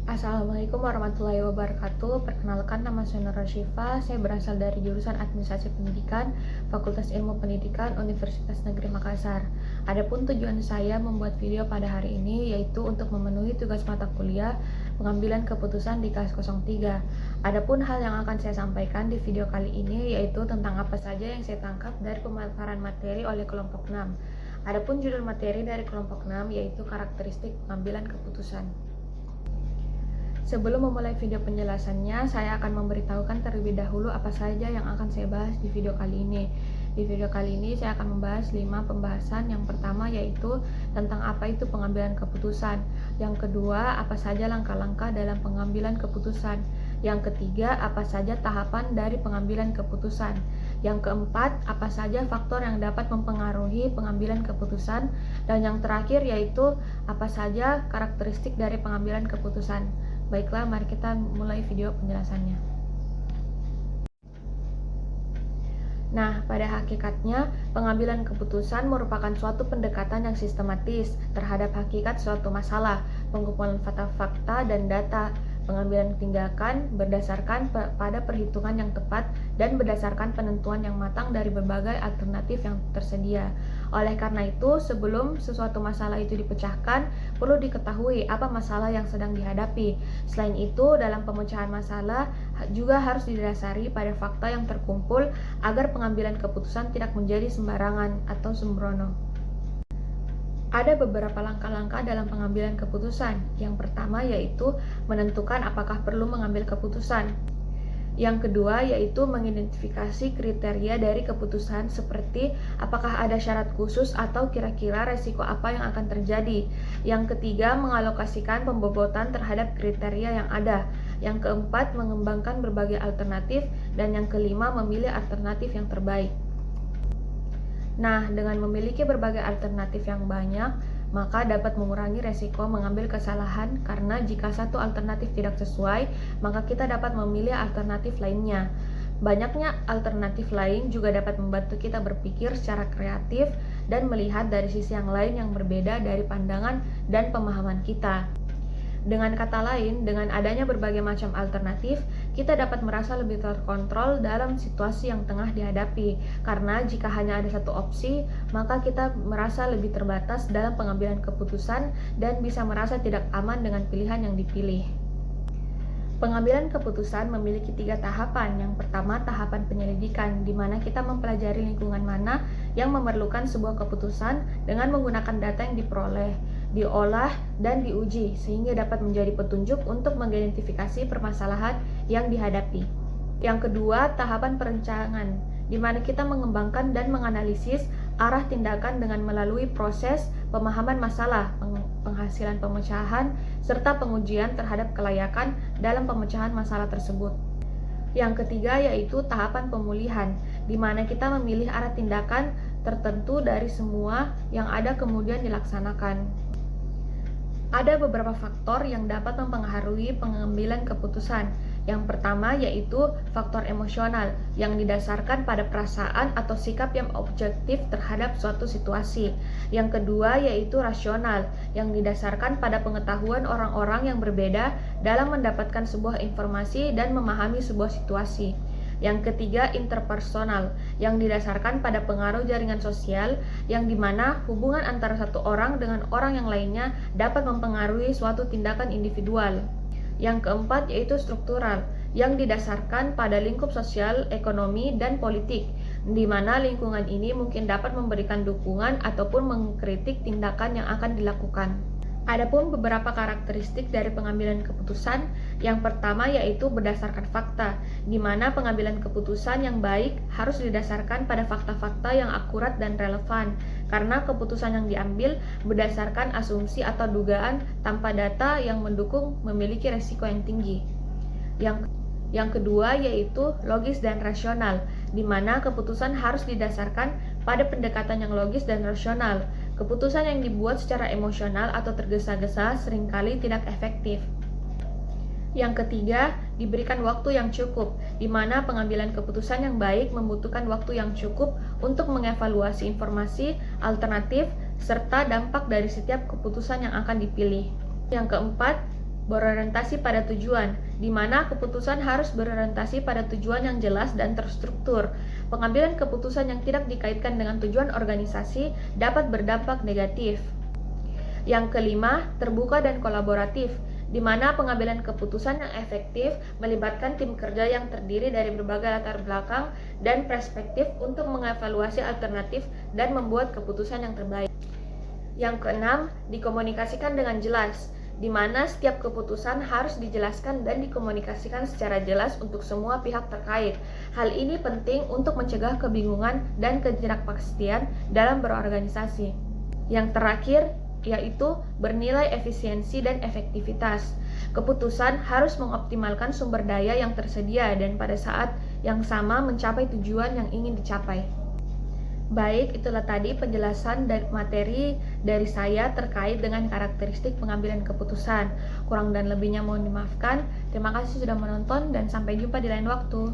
Assalamualaikum warahmatullahi wabarakatuh. Perkenalkan, nama saya Nurul Syifa. Saya berasal dari jurusan Administrasi Pendidikan, Fakultas Ilmu Pendidikan, Universitas Negeri Makassar. Adapun tujuan saya membuat video pada hari ini yaitu untuk memenuhi tugas mata kuliah pengambilan keputusan di kelas 03. Adapun hal yang akan saya sampaikan di video kali ini yaitu tentang apa saja yang saya tangkap dari pemaparan materi oleh kelompok 6. Adapun judul materi dari kelompok 6 yaitu karakteristik pengambilan keputusan. Sebelum memulai video penjelasannya, saya akan memberitahukan terlebih dahulu apa saja yang akan saya bahas di video kali ini. Di video kali ini saya akan membahas 5 pembahasan. Yang pertama yaitu tentang apa itu pengambilan keputusan. Yang kedua, apa saja langkah-langkah dalam pengambilan keputusan. Yang ketiga, apa saja tahapan dari pengambilan keputusan. Yang keempat, apa saja faktor yang dapat mempengaruhi pengambilan keputusan. Dan yang terakhir yaitu apa saja karakteristik dari pengambilan keputusan. Baiklah, mari kita mulai video penjelasannya. Nah, pada hakikatnya, pengambilan keputusan merupakan suatu pendekatan yang sistematis terhadap hakikat suatu masalah, pengumpulan fakta-fakta dan data, pengambilan tindakan berdasarkan pada perhitungan yang tepat dan berdasarkan penentuan yang matang dari berbagai alternatif yang tersedia. Oleh karena itu, sebelum sesuatu masalah itu dipecahkan, perlu diketahui apa masalah yang sedang dihadapi. Selain itu, dalam pemecahan masalah juga harus didasari pada fakta yang terkumpul agar pengambilan keputusan tidak menjadi sembarangan atau sembrono. Ada beberapa langkah-langkah dalam pengambilan keputusan. Yang pertama yaitu menentukan apakah perlu mengambil keputusan. Yang kedua yaitu mengidentifikasi kriteria dari keputusan seperti apakah ada syarat khusus atau kira-kira resiko apa yang akan terjadi. Yang ketiga mengalokasikan pembobotan terhadap kriteria yang ada. Yang keempat mengembangkan berbagai alternatif. Dan yang kelima memilih alternatif yang terbaik. Nah, dengan memiliki berbagai alternatif yang banyak, maka dapat mengurangi resiko mengambil kesalahan karena jika satu alternatif tidak sesuai, maka kita dapat memilih alternatif lainnya. Banyaknya alternatif lain juga dapat membantu kita berpikir secara kreatif dan melihat dari sisi yang lain yang berbeda dari pandangan dan pemahaman kita. Dengan kata lain, dengan adanya berbagai macam alternatif, kita dapat merasa lebih terkontrol dalam situasi yang tengah dihadapi. Karena jika hanya ada satu opsi, maka kita merasa lebih terbatas dalam pengambilan keputusan dan bisa merasa tidak aman dengan pilihan yang dipilih. Pengambilan keputusan memiliki 3 tahapan. Yang pertama, tahapan penyelidikan, di mana kita mempelajari lingkungan mana yang memerlukan sebuah keputusan dengan menggunakan data yang diperoleh, diolah, dan diuji, sehingga dapat menjadi petunjuk untuk mengidentifikasi permasalahan yang dihadapi. Yang kedua, tahapan perencanaan, di mana kita mengembangkan dan menganalisis arah tindakan dengan melalui proses pemahaman masalah, penghasilan pemecahan, serta pengujian terhadap kelayakan dalam pemecahan masalah tersebut. Yang ketiga yaitu tahapan pemulihan, di mana kita memilih arah tindakan tertentu dari semua yang ada kemudian dilaksanakan. Ada beberapa faktor yang dapat mempengaruhi pengambilan keputusan. Yang pertama yaitu faktor emosional yang didasarkan pada perasaan atau sikap yang objektif terhadap suatu situasi. Yang kedua yaitu rasional yang didasarkan pada pengetahuan orang-orang yang berbeda dalam mendapatkan sebuah informasi dan memahami sebuah situasi. Yang ketiga, interpersonal, yang didasarkan pada pengaruh jaringan sosial, yang dimana hubungan antara satu orang dengan orang yang lainnya dapat mempengaruhi suatu tindakan individual. Yang keempat, yaitu struktural, yang didasarkan pada lingkup sosial, ekonomi, dan politik, di mana lingkungan ini mungkin dapat memberikan dukungan ataupun mengkritik tindakan yang akan dilakukan. Adapun beberapa karakteristik dari pengambilan keputusan, yang pertama yaitu berdasarkan fakta, di mana pengambilan keputusan yang baik harus didasarkan pada fakta-fakta yang akurat dan relevan, karena keputusan yang diambil berdasarkan asumsi atau dugaan tanpa data yang mendukung memiliki resiko yang tinggi. Yang kedua yaitu logis dan rasional, di mana keputusan harus didasarkan pada pendekatan yang logis dan rasional. Keputusan yang dibuat secara emosional atau tergesa-gesa seringkali tidak efektif. Yang ketiga, diberikan waktu yang cukup, di mana pengambilan keputusan yang baik membutuhkan waktu yang cukup untuk mengevaluasi informasi, alternatif, serta dampak dari setiap keputusan yang akan dipilih. Yang keempat, berorientasi pada tujuan, di mana keputusan harus berorientasi pada tujuan yang jelas dan terstruktur. Pengambilan keputusan yang tidak dikaitkan dengan tujuan organisasi dapat berdampak negatif. Yang kelima, terbuka dan kolaboratif, di mana pengambilan keputusan yang efektif melibatkan tim kerja yang terdiri dari berbagai latar belakang dan perspektif untuk mengevaluasi alternatif dan membuat keputusan yang terbaik. Yang keenam, dikomunikasikan dengan jelas, di mana setiap keputusan harus dijelaskan dan dikomunikasikan secara jelas untuk semua pihak terkait. Hal ini penting untuk mencegah kebingungan dan ketidakpastian dalam berorganisasi. Yang terakhir, yaitu bernilai efisiensi dan efektivitas. Keputusan harus mengoptimalkan sumber daya yang tersedia dan pada saat yang sama mencapai tujuan yang ingin dicapai. Baik, itulah tadi penjelasan dari materi dari saya terkait dengan karakteristik pengambilan keputusan. Kurang dan lebihnya mohon dimaafkan. Terima kasih sudah menonton dan sampai jumpa di lain waktu.